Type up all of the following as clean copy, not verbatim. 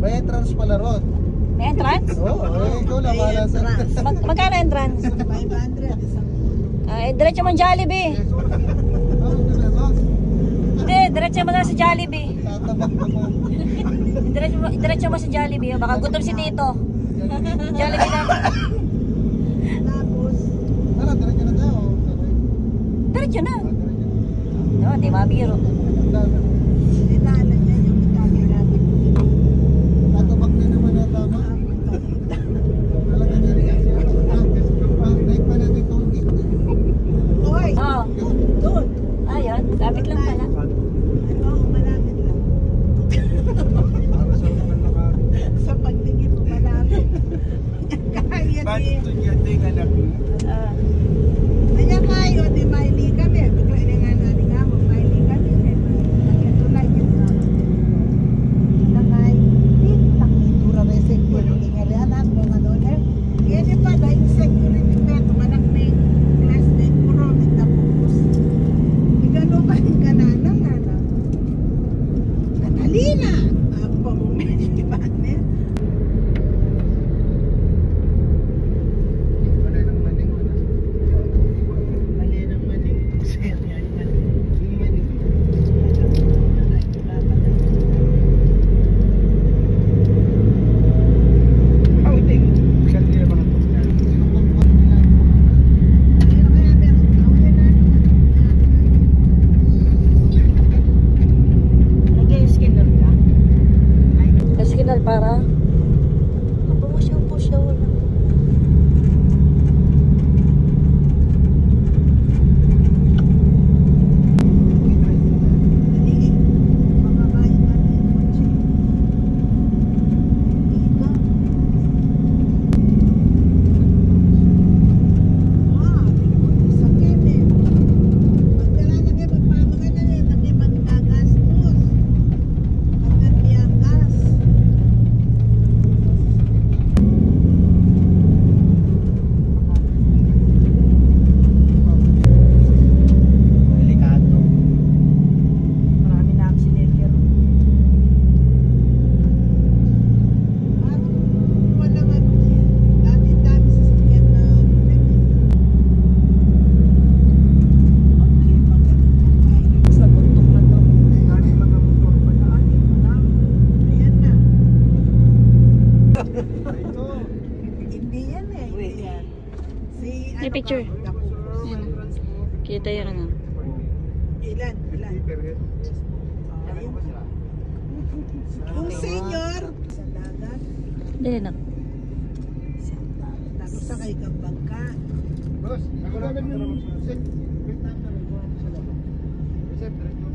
May entrance pala ron. May entrance? Oo, ikaw lang wala sa... Magkano entrance? 500. Diretso mo Jollibee. Hindi, diretso mo na sa Jollibee. Tatabak ka mo. Diretso mo sa Jollibee. Baka gutom si Tito. Jollibee na. Tapos? Tara, diretso na tayo. Diretso na. No, di mabiro. Tatabak na naman na tama. Talaga na rin. Naik pa natin itong gate. Oo. Doon. Ayun, lapit lang pala. Malapit lang. Para sa mga nakakit. Sa pagtingin mo, malapit. Kaya Bakit ito niya ito yung anak mo? Kaya kayo, di maili kami. Bigla na nga natin nga mo, maili kami. Ito lang yun. Nakay, takitura na security nga rin. Anak mo nga doon eh. Kaya di pa, dahil security na ito, manak na yung class na yung puro, nagtapos. Igano ba yung gananang nga na? Catalina! Apa mo, may partner? Para pusyaw na. May picture. Yan. Kita yung ano. Ilan? Kung senior sa dagat. Dali na. Tapos sakay kang bangka. Boss, ako namin yung set. Wait na kami. Set, diretso.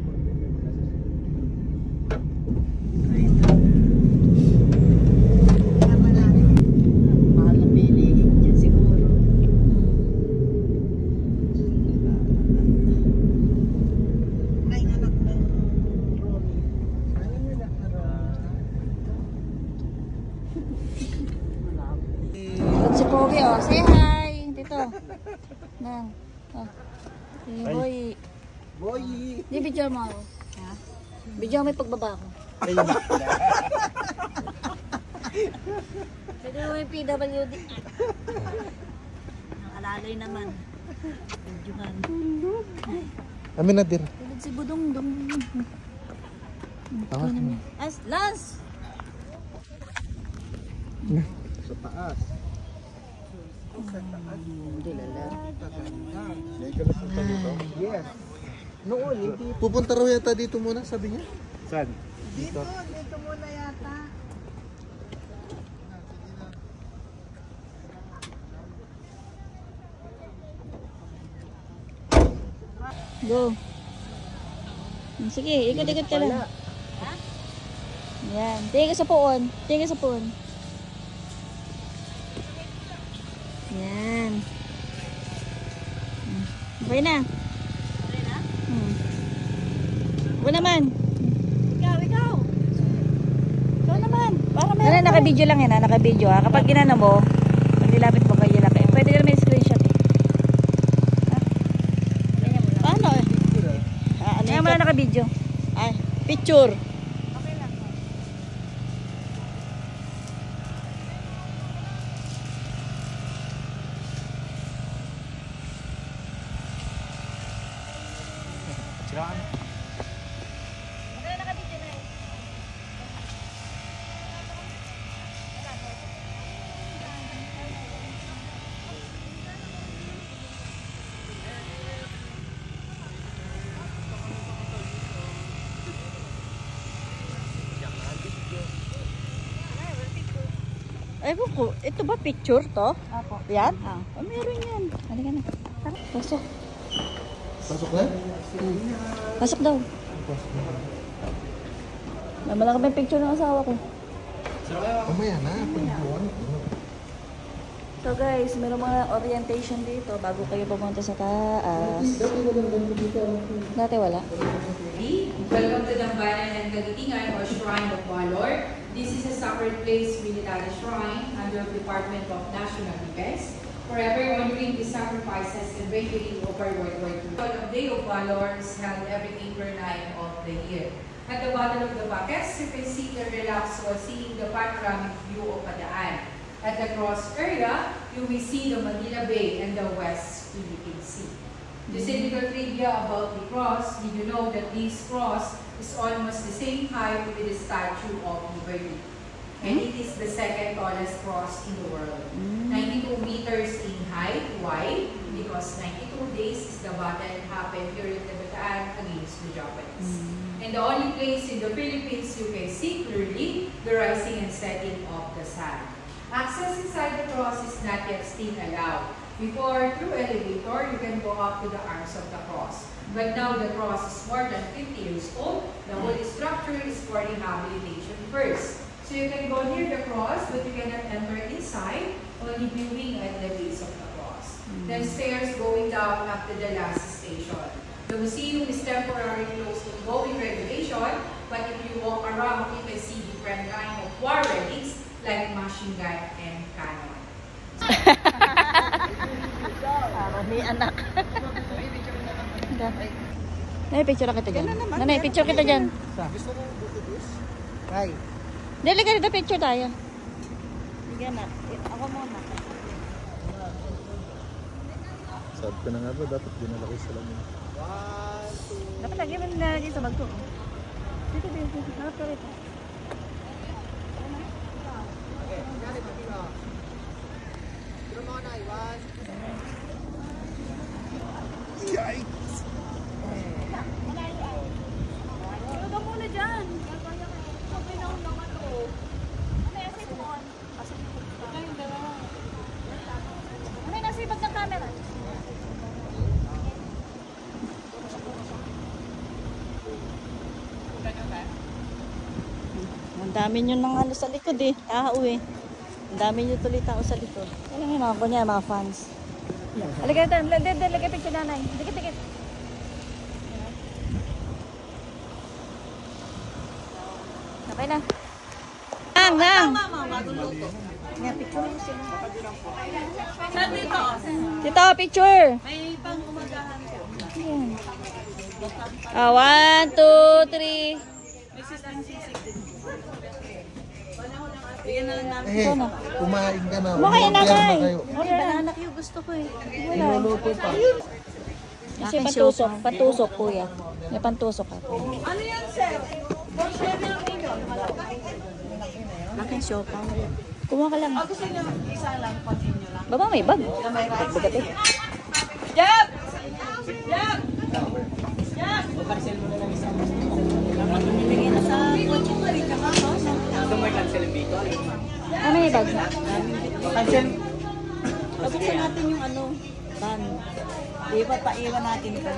Mahal na pilihin dyan siguro. Ay, anak ng Ronnie. Si Pogi, oh. Say hi. Dito. Nang. Oh. Si Boy. Boy! Di video mo ako. Ha? Video mo yung pagbaba ko. Pwede mo yung PWD. Ang alalay naman. Videohan. Amin na dir. Tulad si Budong Dong. As, Lance! Sa taas. Hindi lala. Yes. Noon, hindi. Pupunta raw yata dito muna, sabi niya. Saan? Dito muna yata. Go. Sige, ikot-ikot ka lang. Yan. Tingin ka sa puon. Tingin ka sa puon. Yan. Okay na. Okay na? Ako naman. Ikaw. Ikaw naman. Para meron. Ano, naka-video lang yan ha. Naka-video ha. Kapag ginana mo, pag nilapit mo kayo laki. Pwede ka naman screenshot eh. Ha? Paano eh? Kaya mo lang naka-video. Ay, picture. Okay lang. Ewan ko, ito ba picture to? Apo. Yan? Oh, meron yan. Halika na. Tara, pasok. Pasok na? Pasok daw. Malaki pa yung picture ng asawa ko. Mamaya na. Pagbuwan. So guys, meron mga orientation dito bago kayo pumunta sa taas. Dati wala. Welcome to Dambanan and Kagitingan or Shrine of Valor. This is a sacred place, military shrine under Department of National Defense, forever honoring the sacrifices and bravery of our World War II. The Day of Valor is held every April 9 of the year. At the Battle of the Baques, you can sit and relax while seeing the panoramic view of Padaan. At the cross area, you will see the Manila Bay and the West Philippine Sea. Just a little trivia about the cross. Did you know that this cross is almost the same height with the Statue of Liberty? And it is the second tallest cross in the world. 92 meters in height. Why? Because 92 days is the battle happened during the Bataan against the Japanese. And the only place in the Philippines you can see clearly the rising and setting of the sun. Access inside the cross is not yet still allowed. Before, through elevator, you can go up to the arms of the cross. But now the cross is more than 50 years old. The whole structure is for rehabilitation first. So you can go near the cross, but you cannot enter inside, only viewing at the base of the cross. Then stairs going down up to the last station. The museum is temporarily closed to going regulation, but if you walk around, you can see different kinds of war relics like machine gun and cannon. May anak. Nay, picture kita dyan. Nanay, picture kita dyan. Gusto mo bukitis? Kay. Dali ka dito, picture tayo. Sige na. Ako muna. Sabi ko na nga ba, dapat dinala ko sa lamin. Dapat lagi mo na dito, bagto. Dito, dito. Harap ka rito. Yikes! Tulog ka muna dyan. Sabay na ako ng ano. Ano yung sipon? Ano yung nasipag ng camera? Ang dami nyo ng ano sa likod eh. Tao eh. Ang dami nyo tuloy tao sa likod. Alam mo mga kunya, mga fans. Halika dito. Lagay picture nanay. Dikit. Okay na. Nang. Saan dito? Dito, picture. May pang-umagahan ko. Ayan. 1, 2, 3. May system sisig din. Bigyan na lang namin. Eh, kumain ka na. Kumain na, Umorder Nay. kayo. Banana Q gusto ko eh. Niluluto pa. Kasi pantusok kuya. May pantusok ako. Ano yan, sir? For share na lang ninyo. Aking siopa. Kumuha ka lang. Gusto nyo isa lang, continue lang. Baba may bag. Bagat eh. Jab! Jab! Jab! Bigyan na sa kotse mo rin ka Ano may bag? Pagkita natin yung ano, van. Di ba paiwan natin ito?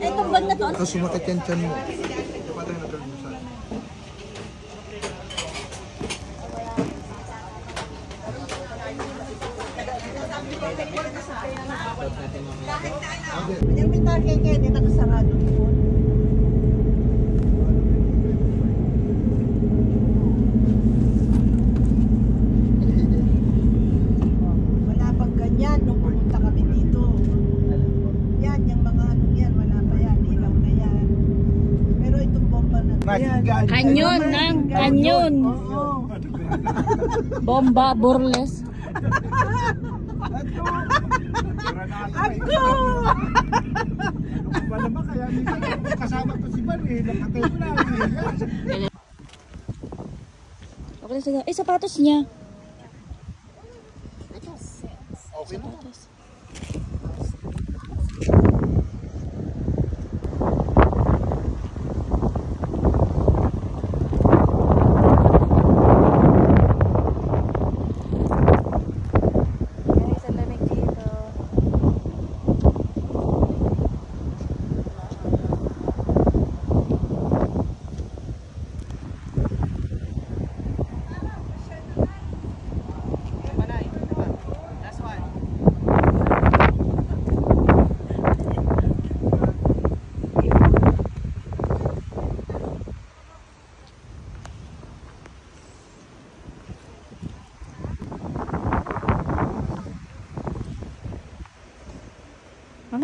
Eh, itong bag na to, Tapos sumakit yan tiyan mo. Patay na tayo sa yung mintar kay Kenny, nakasarado doon. Wala pang ganyan nung pumunta kami dito. Yan, yung mga ano yan, wala pa yan, ilaw na yan. Pero itong bomba na yan. Kanyon nang kanyon. Oo. Bomba burles. Ako! Ano ba naman kaya minsan kasama ko si Ban eh, nakatayo na. Okay, sige. Eh, sapatos niya. Okay na. Sapatos.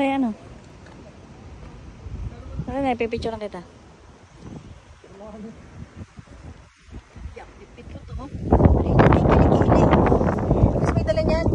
kaya ano? Ano na, ipipicture lang kita. Pipit ko to. Kili-kili. Gusto mo itala niyan?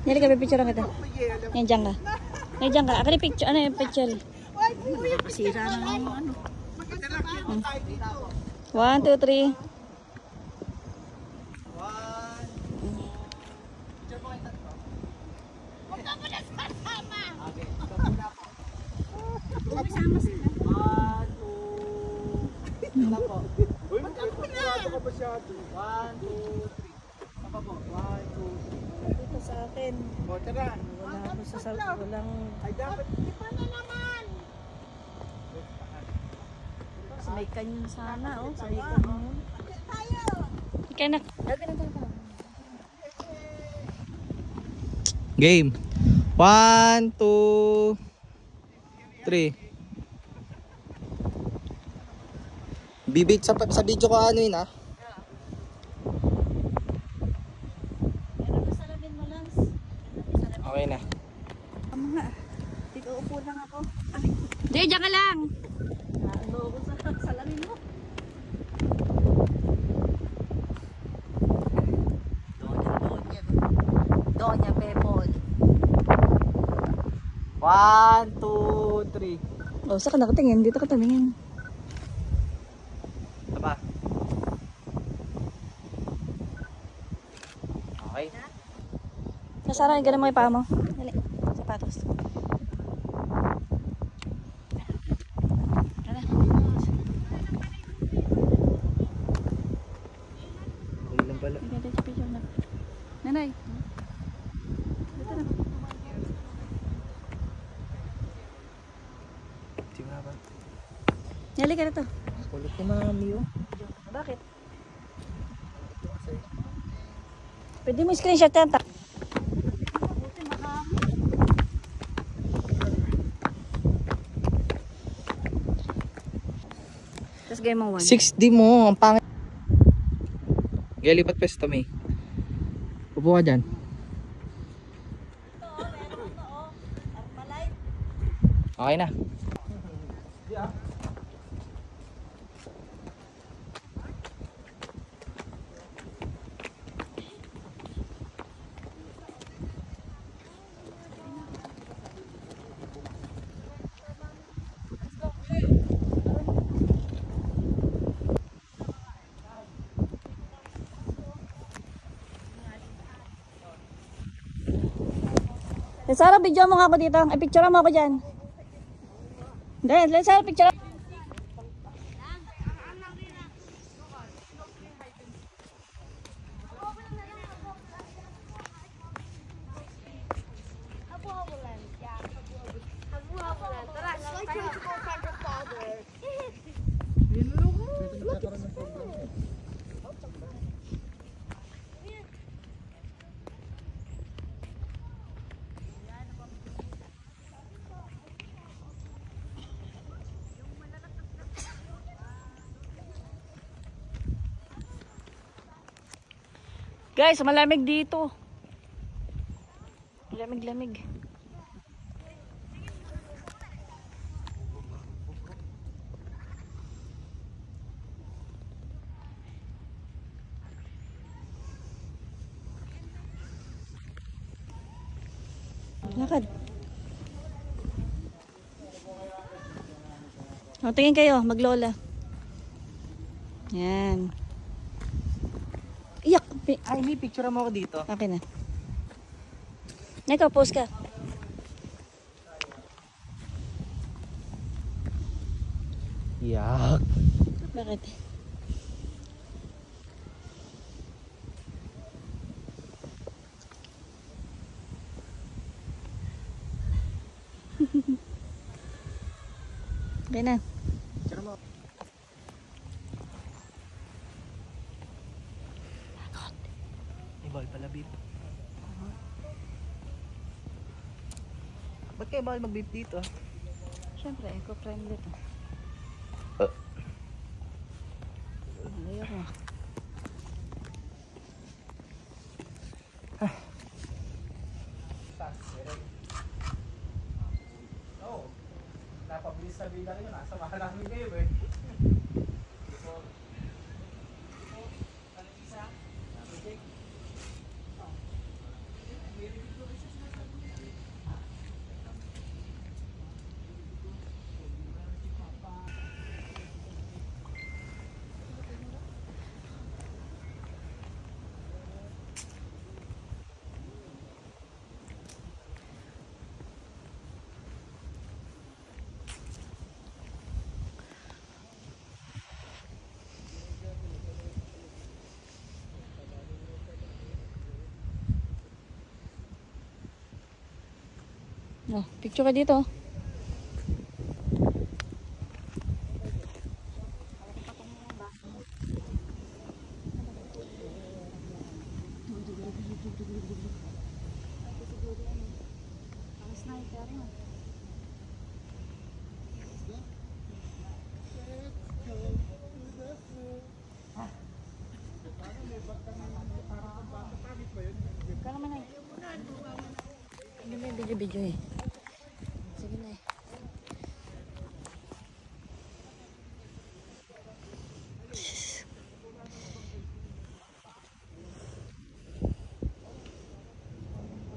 Nili ka, pipicture lang kita. Yan, dyan ka. Yan, dyan ka. Akali picture, ano yung picture? Kasira na lang yung ano. 1, 2, 3. Dito sa akin. Wala ako sa walang... Ay, dapat. Sa may kanyon sana, oh. Sa may kanyon. Ika na. Game. 1, 2, 3. Bibig sa video ko ano yun ah. Okay na. Dito upo lang ako. Jay, dyan ka lang. Ano ako sa salamin mo. Doña Pepol. 1, 2, 3. Oh, saan ka nakatingin? Dito ka tumingin. Taba. Okay. Sasara, ganun mo yung paa mo. Dali. Sapatos. Tara. Okay lang pala. Ganda sa picture na. Nanay. Dito na. Di nga ba? Dali ka na to. Kulit ko mami oh. Bakit? Pwede mo screenshot yan. Tapos gawin mo 1. 6D mo, ang pangit. Gaya lipat pwesto may. Upo ka dyan. Okay na. Sarah, video mo nga ako dito. Ay, picture mo ako dyan. Dahil, Sarah, picture. Guys, malamig dito. Lamig-lamig. Lakad. O, tingin kayo, maglola. Yan. Iyak. Ay, may picture mo ako dito. Okay na. Ikaw, post ka. Yak. Bakit? Okay na. Picture mo. dito. Ba't kayo bawal mag-vape dito? Siyempre, eco-friendly to. Ayaw ko. Oo. Napabilis sa bida kayo. Nasa mahal namin kayo eh. Oh, picture ka dito. Kala man ay. Hindi may video eh. Sige na eh.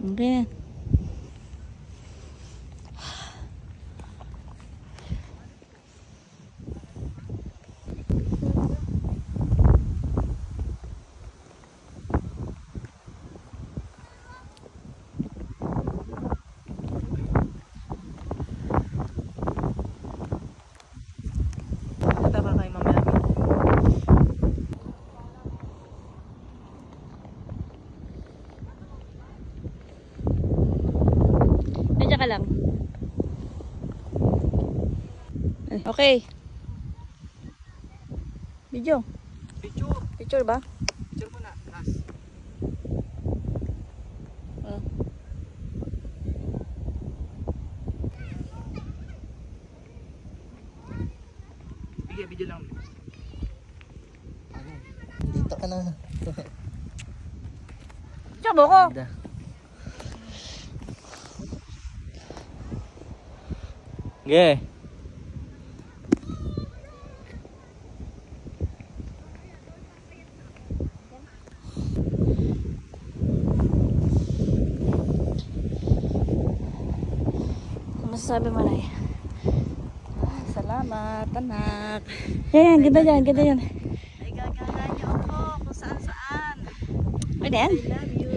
Okay na. Tama kayo mamaya. Nandiyan ka lang. Okay. Video. Picture. Picture ba? Picture mo na. Last. Oh. Video lang. Dito ka na. Picture mo ko. Okay. Masasabi mo na eh. Salamat, anak. Yan, ganda yan, ganda yan. Ay, gagana niyo ako kung saan-saan. Pwede yan? I love you.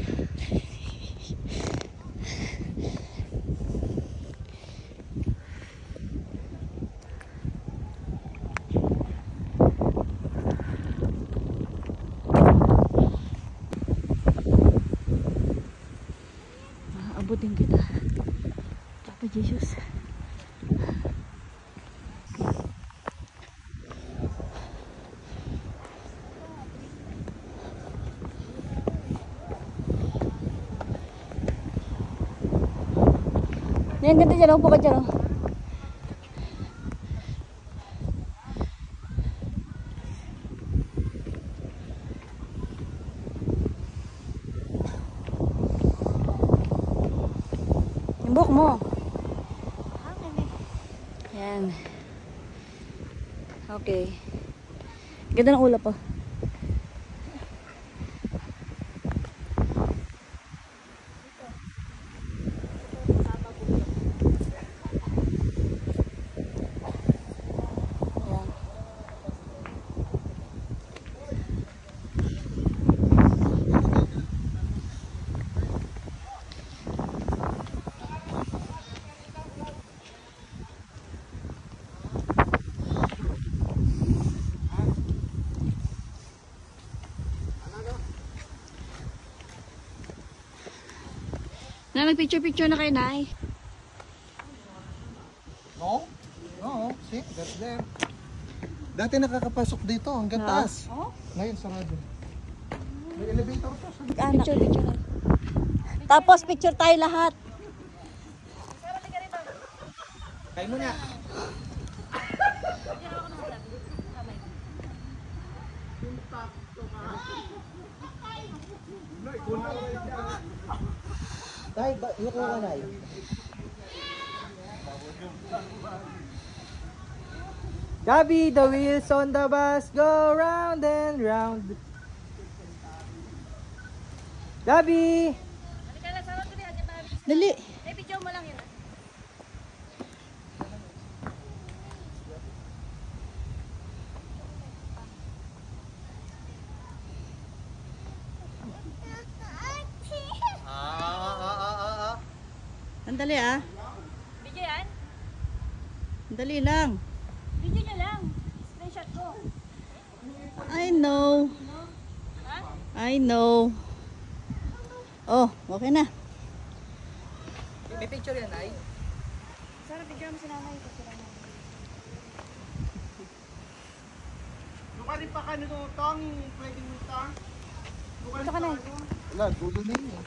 Abutin kita. Papa Jesus. Yan, ganda dyan. Upo ka dyan. Oh. Yung buhok mo. Yan. Okay. Ganda ng ulap po. Na nagpicture-picture na kayo, Nay. No? No, see, that's there. Dati nakakapasok dito hanggang taas. Oh? Ngayon sarado. May elevator to. Picture, picture. Tapos picture tayo lahat. Kain muna. Tay, yuko ka na yun. Gabi, the wheels on the bus go round and round. Gabi! Dali. Andali ah. Video yan? Andali lang. Video nyo lang. Screenshot ko. I know. I know. Oh, okay na. May picture yan, ay? Sarah, video mo si nanay. Lumarin pa ka nito, Tong. Pwede mo ito. Ito ka na. Wala, gulo na yun.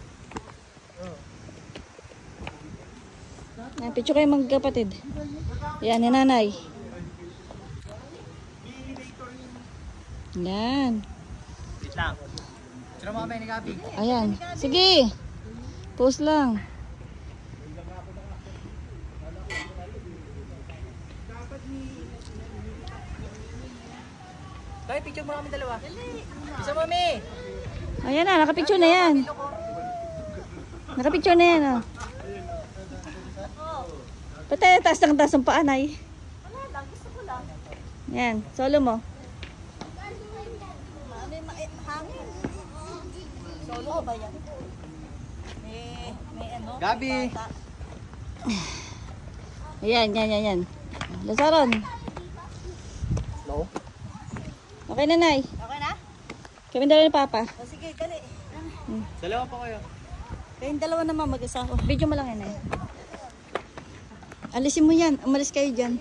Picture kayo magkapatid. Yan, ni nanay. Yan. Wait lang. Sino mo kami ni Gabi? Ayan. Sige. Post lang. Tay, picture mo kami dalawa. Isa mo, Mi! Ayan na, nakapicture na yan. Nakapicture na yan, oh. Patay, taas ng taas ng paan, ay. Yan, solo mo. Solo ba yan? May ano? Gabi! Ayan, yan. Lasaron. No? Okay na, Nay. Okay na? Kami dalawa ni Papa. O sige, dali. Dalawa pa kayo. Kayong dalawa naman mag-asawa. Video mo lang yan, eh. Alisin mo yan. Umalis kayo dyan.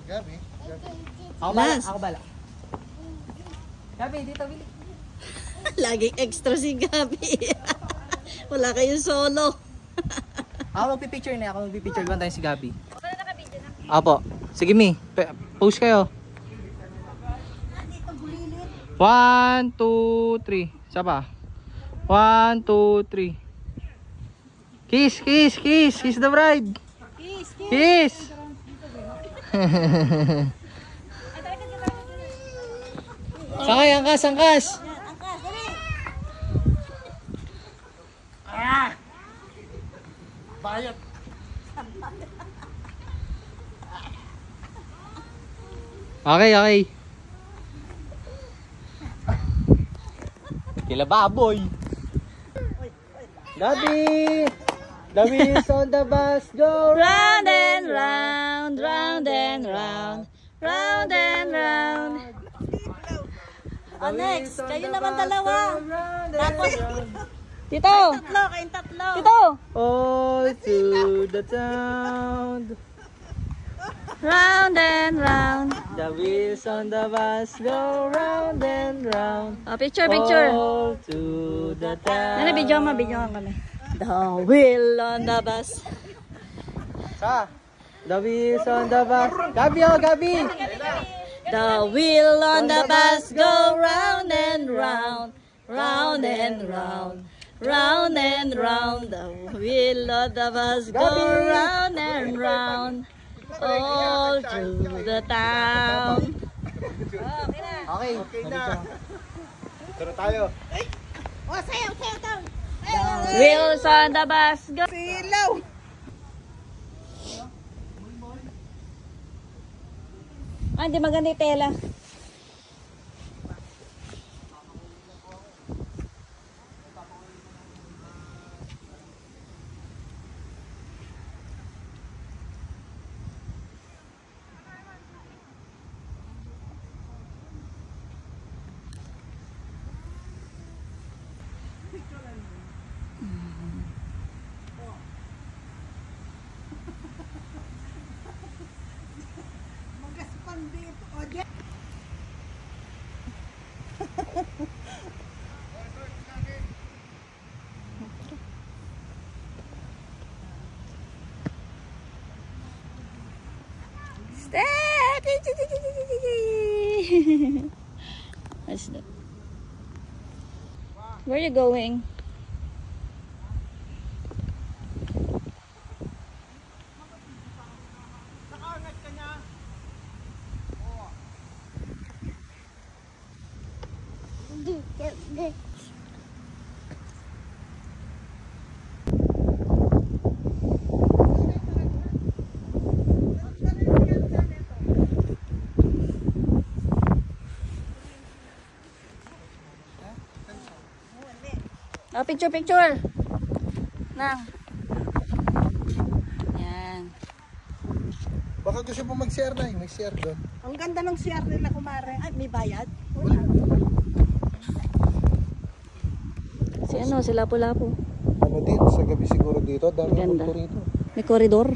Gabi. Ako bala. Last. Ako bala. Gabi, dito, Willy. Laging extra si Gabi. Wala kayong solo. Ako magpipicture na. Ako magpipicture. Iwan tayo si Gabi. Apo. Sige, Mi. Post kayo. 1, 2, 3. Isa pa. 1, 2, 3. Kiss, kiss, kiss. Kiss the bride. Kiss. Sakay, angkas, angkas. Bayat. Okay, okay. Kila baboy. Gabi! The wheels on the bus go Round and round, round and round, round and round. Next, kayo naman dalawa. Tapos, Tito! Tatlo, kayong tatlo. Tito! all to the town. Round and round. The wheels on the bus go round and round. Oh, picture, picture. All to the town. Ano, video kami. The wheel on the bus. Sa? The wheels on the bus. Gabi, oh, Gabi! The wheel on the bus go round and round, round and round, round and round. The wheel of the bus go round and round, all through the town. Okay. Okay na. Tara tayo. O, sayaw. Wheels on the bus go. Silaw. Ah, hindi maganda yung tela. What's that? Where are you going? Oh, picture, picture. Nang. Yan. Baka gusto mo mag-share na, may share doon. Ang ganda ng CR nila, kumare. Ay, may bayad? Si ano, si Lapu-Lapu. Ano din, sa gabi siguro dito, dami Ganda. kulto rito. May koridor.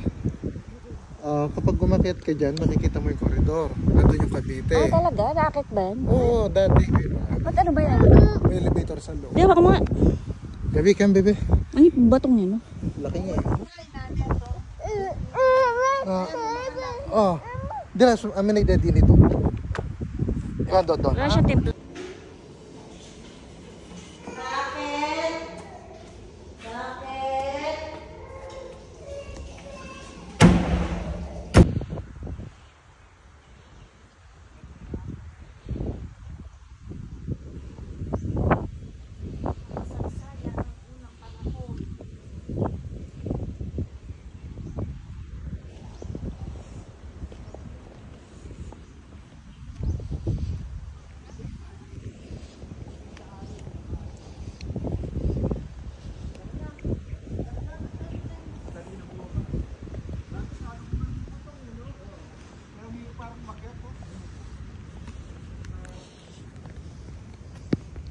Kapag umakyat ka dyan, makikita mo yung koridor. Nandun yung Cavite. Ah, talaga? Racket ba yan? Oo, dati. Ba't ano ba yan? May elevator sa loob. Di ba ka mga... Gabi kang bebe. Ano yung batong yan, no? Laki nga. Dila, amin na idadi nito. Yan, doon. Wala siya temple.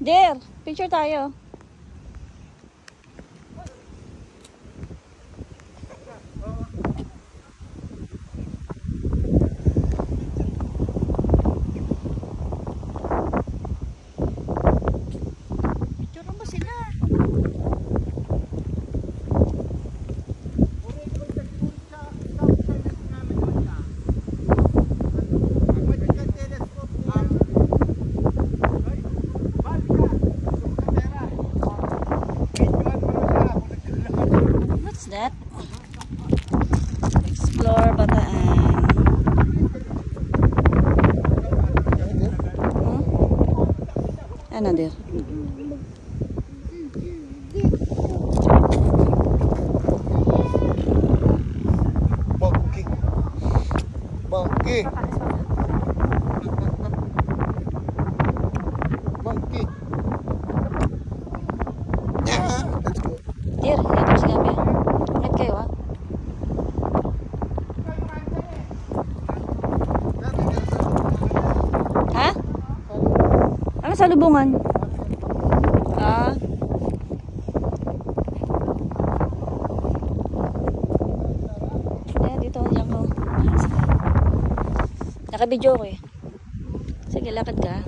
Der, picture tayo. Picture mo sila. What's that? Explore Bataan. Ano der? Monkey. Monkey. Monkey. Yeah, let's go. Der, ito si Gabi. Ingat kayo ha. Ha? Ano sa lubungan? Ah. Ayan, dito. Diyan ko. Nakabidyo ko eh. Sige, lakad ka.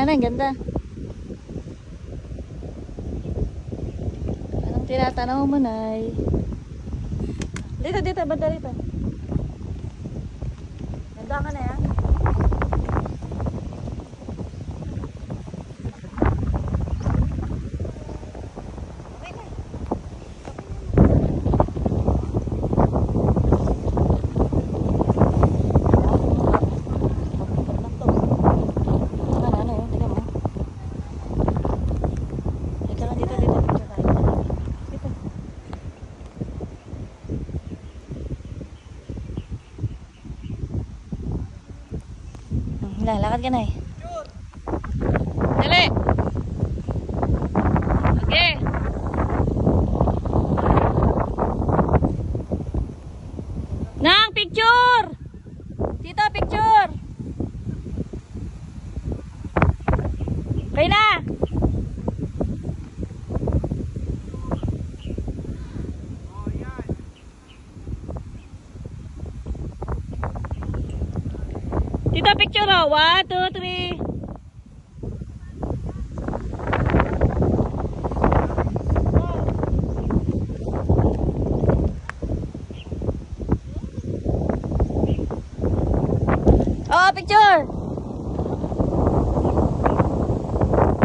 Nanay, ganda. Anong tinatanaw mo, Nay? Dito, dito, banda rito. Ganda ka na yan. Lakad ka na eh. Dali! Okay! Nang, picture! Tito, picture! Kayo na! Tito, picture oh. 1, 2, 3. Oh, picture.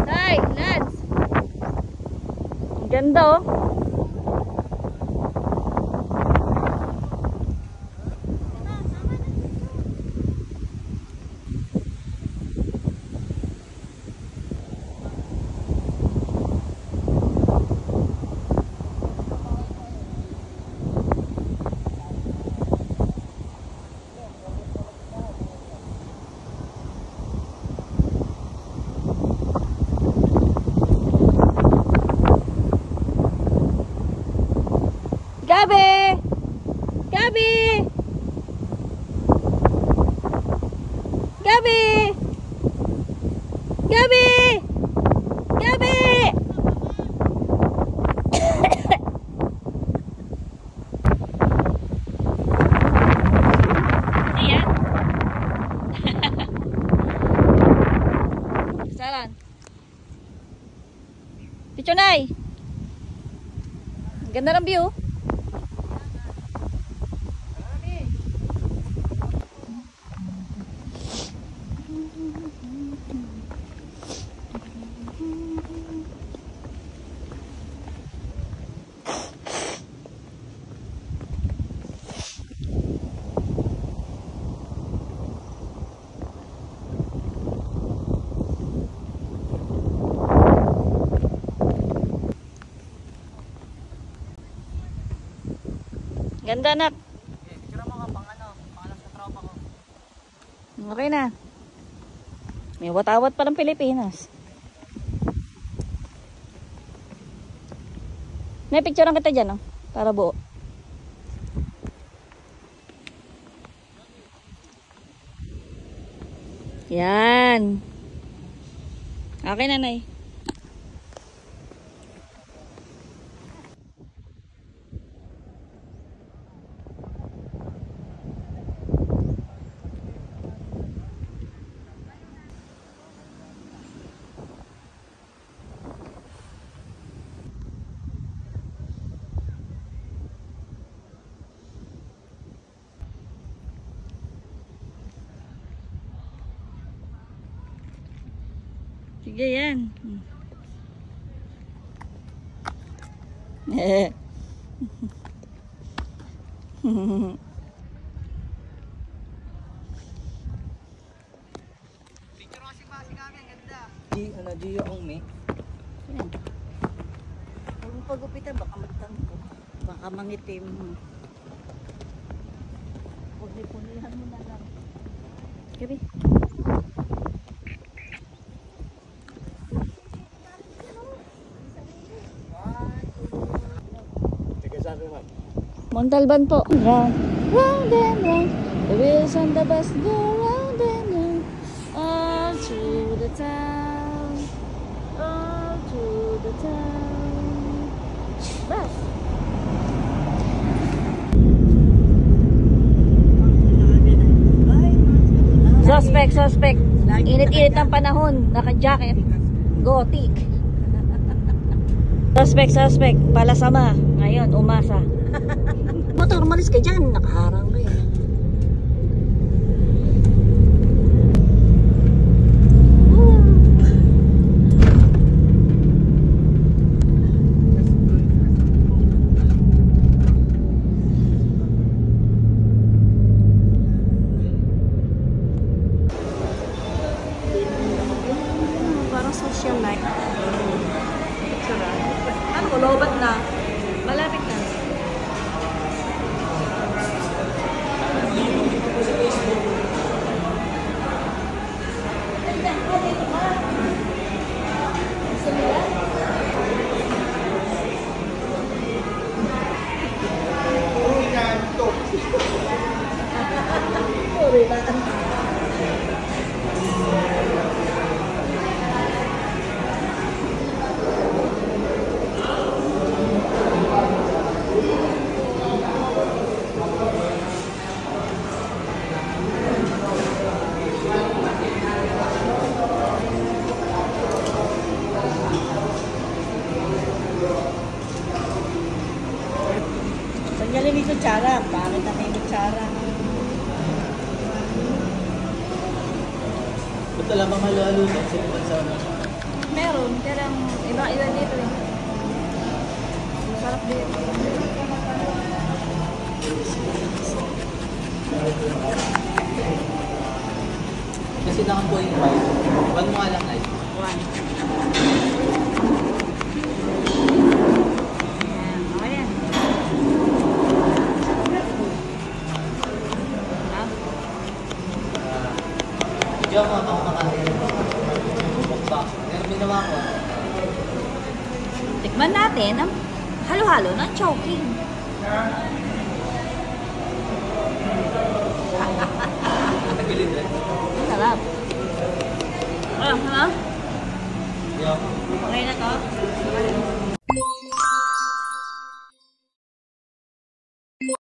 Hi, Lance. Ang ganda oh. Gabi! Gabi! Gabi! Gabi! Gabi! Ayan. Saran. Picture Nay. Ganda ng view. Ganda nak. Picture mo ka pang pangalan sa tropa ko. Okay na. May watawat pa ng Pilipinas. May picturean kita dyan, oh. Para buo. Yan. Okay, nanay. Sige yan. Picture kasi kami, ang ganda. Gio Ongme. Huwag mo pagupitan, baka magtampo. Baka mangitim. Puni-punihan mo na lang. Gabi. Montalban po. Round, round and round. The wheels on the bus go round and round. All through the town. All through the town. Bus. Suspect, suspect. Init-init ng panahon. Naka-jacket. Gothic. Suspect. Palasama. Ngayon, umasa. Motor, umalis ka dyan. Nakaharang ka eh. Parang social life. Ano ko, lobat na. Malapit na. Tanggalin yung kutsara. Bakit na may kutsara? Ba't wala bang halo-halo sa bansa mo? Meron. Pero iba dito eh. Sarap dito. Kasi nakabuhay yung white. One mo nga lang ay. One. Ayan. Okay yan. Ha? Hindi ako makakain. Bukbak. Pero ginawa ko. Tikman natin ang halo-halo ng choking. Tagilid rin. Sarap. Ah, ha? Hindi ako. Okay na to?